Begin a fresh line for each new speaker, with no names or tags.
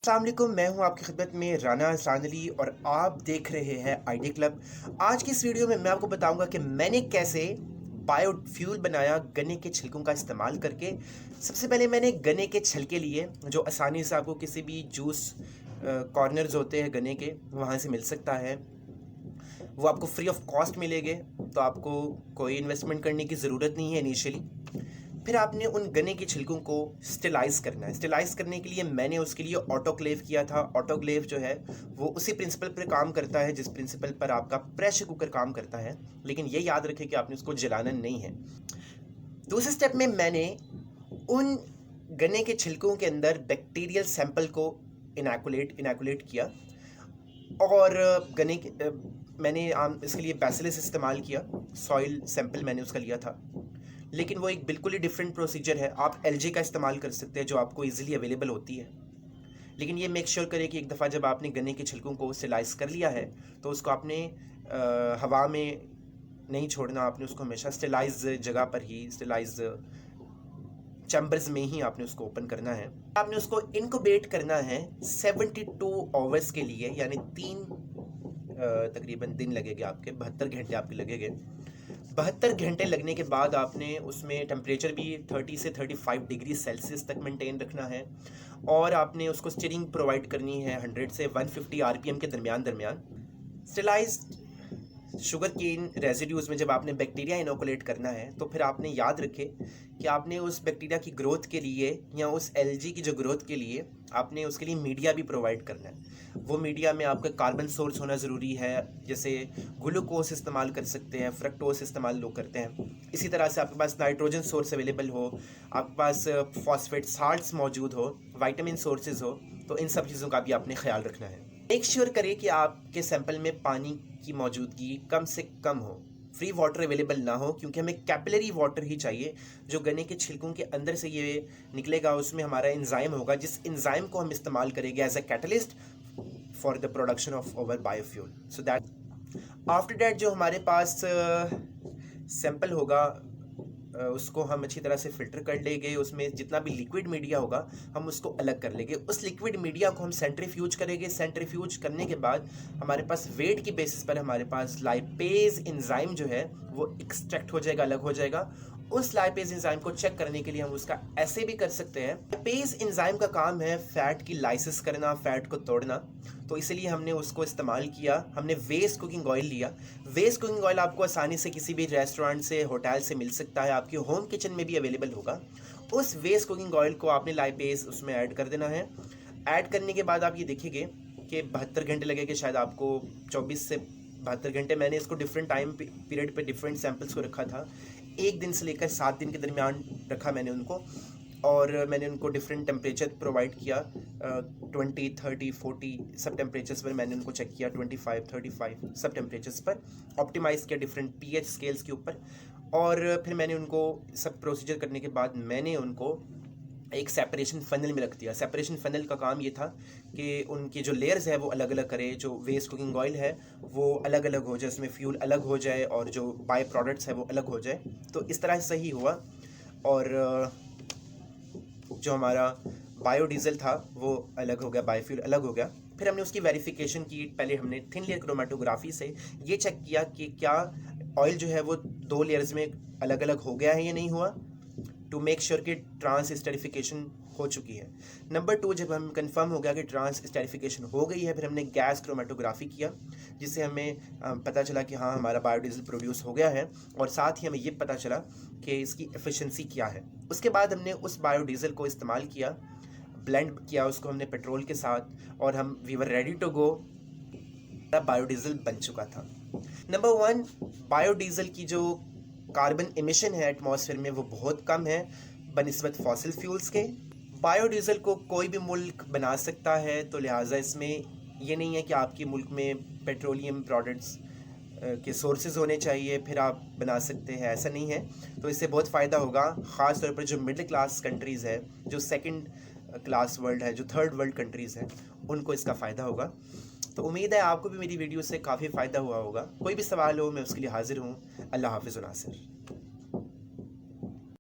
अस्सलाम वालेकुम, मैं हूं आपकी खिदमत में राना सानली और आप देख रहे हैं आईडी क्लब। आज की इस वीडियो में मैं आपको बताऊंगा कि मैंने कैसे बायोफ्यूल बनाया गन्ने के छिलकों का इस्तेमाल करके। सबसे पहले मैंने गन्ने के छिलके लिए जो आसानी से आपको किसी भी जूस कॉर्नर्स होते हैं गन्ने के वहाँ से मिल सकता है। वो आपको फ्री ऑफ कॉस्ट मिलेंगे, तो आपको कोई इन्वेस्टमेंट करने की ज़रूरत नहीं है इनिशियली। फिर आपने उन गन्ने के छिलकों को स्टेलाइज करना है। स्टेलाइज करने के लिए मैंने उसके लिए ऑटोक्लेव किया था। ऑटोक्लेव जो है वो उसी प्रिंसिपल पर काम करता है जिस प्रिंसिपल पर आपका प्रेशर कुकर काम करता है, लेकिन ये याद रखें कि आपने उसको जलाना नहीं है। दूसरे स्टेप में मैंने उन गन्ने के छिलकों के अंदर बैक्टीरियल सैंपल को इनैकुलेट किया और गन्ने के मैंने इसके लिए बैसिलस इस्तेमाल किया। सॉइल सैंपल मैंने उसका लिया था, लेकिन वो एक बिल्कुल ही डिफरेंट प्रोसीजर है। आप एलजी का इस्तेमाल कर सकते हैं जो आपको इजीली अवेलेबल होती है, लेकिन ये मेक श्योर करें कि एक दफ़ा जब आपने गन्ने के छिलकों को स्टेलाइज कर लिया है तो उसको आपने हवा में नहीं छोड़ना। आपने उसको हमेशा स्टेलाइज जगह पर ही, स्टेलाइज चैम्बर्स में ही आपने उसको ओपन करना है। आपने उसको इनक्यूबेट करना है 72 आवर्स के लिए, यानी तकरीबन दिन लगेंगे आपके, 72 घंटे आपके लगेंगे। 72 घंटे लगने के बाद आपने उसमें टेम्परेचर भी 30 से 35 डिग्री सेल्सियस तक मेंटेन रखना है और आपने उसको स्टीयरिंग प्रोवाइड करनी है 100 से 150 आरपीएम के दरमियान। स्टेलाइज्ड शुगर केन रेजिड्यूज़ में जब आपने बैक्टीरिया इनोकुलेट करना है तो फिर आपने याद रखें कि आपने उस बैक्टीरिया की ग्रोथ के लिए या उस एलजी की जो ग्रोथ के लिए आपने उसके लिए मीडिया भी प्रोवाइड करना है। वो मीडिया में आपका कार्बन सोर्स होना ज़रूरी है, जैसे ग्लूकोज इस्तेमाल कर सकते हैं, फ्रक्टोज इस्तेमाल लोग करते हैं। इसी तरह से आपके पास नाइट्रोजन सोर्स अवेलेबल हो, आपके पास फॉस्फेट साल्ट्स मौजूद हो, वाइटामिन सोर्सेज हो, तो इन सब चीज़ों का भी आपने ख्याल रखना है। मेक श्योर करें कि आपके सैंपल में पानी की मौजूदगी कम से कम हो, फ्री वाटर अवेलेबल ना हो, क्योंकि हमें कैपिलरी वाटर ही चाहिए। जो गन्ने के छिलकों के अंदर से ये निकलेगा उसमें हमारा एंजाइम होगा, जिस एंजाइम को हम इस्तेमाल करेंगे as a catalyst for the production of our biofuel. So that after that जो हमारे पास सैंपल होगा उसको हम अच्छी तरह से फ़िल्टर कर लेंगे। उसमें जितना भी लिक्विड मीडिया होगा हम उसको अलग कर लेंगे। उस लिक्विड मीडिया को हम सेंट्रीफ्यूज करेंगे। सेंट्रीफ्यूज करने के बाद हमारे पास वेट की बेसिस पर हमारे पास लाइपेज एंजाइम जो है वो एक्सट्रैक्ट हो जाएगा, अलग हो जाएगा। उस लाइपेज एंजाइम को चेक करने के लिए हम उसका ऐसे भी कर सकते हैं। लाइपेज एंजाइम का काम है फैट की लाइसिस करना, फैट को तोड़ना, तो इसलिए हमने उसको इस्तेमाल किया। हमने वेस्ट कुकिंग ऑयल लिया। वेस्ट कुकिंग ऑयल आपको आसानी से किसी भी रेस्टोरेंट से, होटल से मिल सकता है, आपके होम किचन में भी अवेलेबल होगा। उस वेस्ट कुकिंग ऑयल को आपने लाइपेज उसमें ऐड कर देना है। ऐड करने के बाद आप ये देखेंगे कि 72 घंटे लगेंगे, शायद आपको 24 से 72 घंटे। मैंने इसको डिफरेंट टाइम पीरियड पे डिफरेंट सैंपल्स को रखा था। 1 दिन से लेकर 7 दिन के दरमियान रखा मैंने उनको, और मैंने उनको डिफरेंट टेम्परेचर प्रोवाइड किया। 20, 30, 40 सब टेम्परेचर्स पर मैंने उनको चेक किया। 25, 35 सब टेम्परेचर्स पर ऑप्टिमाइज़ किया डिफरेंट पीएच स्केल्स के ऊपर। और फिर मैंने उनको सब प्रोसीजर करने के बाद मैंने उनको एक सेपरेशन फनल में रख दिया। सेपरेशन फनल का काम ये था कि उनकी जो लेयर्स है वो अलग अलग करे, जो वेस्ट कुकिंग ऑयल है वो अलग अलग हो जाए, उसमें फ्यूल अलग हो जाए और जो बाय प्रोडक्ट्स है वो अलग हो जाए। तो इस तरह से ही हुआ और जो हमारा बायोडीज़ल था वो अलग हो गया, बायोफ्यूल अलग हो गया। फिर हमने उसकी वेरिफिकेशन की। पहले हमने थिन लेयर क्रोमेटोग्राफी से ये चेक किया कि क्या ऑयल जो है वो 2 लेयर्स में अलग अलग हो गया है या नहीं हुआ, टू मेक श्योर कि ट्रांस स्टेरिफिकेशन हो चुकी है। नंबर 2, जब हम कंफर्म हो गया कि ट्रांस स्टेरिफिकेशन हो गई है, फिर हमने गैस क्रोमेटोग्राफी किया, जिससे हमें पता चला कि हाँ हमारा बायोडीज़ल प्रोड्यूस हो गया है, और साथ ही हमें ये पता चला कि इसकी एफिशिएंसी क्या है। उसके बाद हमने उस बायोडीज़ल को इस्तेमाल किया, ब्लेंड किया उसको हमने पेट्रोल के साथ, और हम we were ready to go. Biodiesel बन चुका था। नंबर 1, बायोडीज़ल की जो कार्बन एमिशन है एटमॉस्फेयर में वो बहुत कम है बनिस्बत फॉसिल फ्यूल्स के। बायोडीज़ल को कोई भी मुल्क बना सकता है, तो लिहाजा इसमें ये नहीं है कि आपके मुल्क में पेट्रोलियम प्रोडक्ट्स के सोर्सेज होने चाहिए फिर आप बना सकते हैं, ऐसा नहीं है। तो इससे बहुत फ़ायदा होगा, ख़ास तौर पर जो मिडिल क्लास कंट्रीज़ है, जो सेकंड क्लास वर्ल्ड है, जो थर्ड वर्ल्ड कंट्रीज़ हैं, उनको इसका फ़ायदा होगा। तो उम्मीद है आपको भी मेरी वीडियो से काफ़ी फ़ायदा हुआ होगा। कोई भी सवाल हो मैं उसके लिए हाज़िर हूँ। अल्लाह हाफ़िज़ नासिर।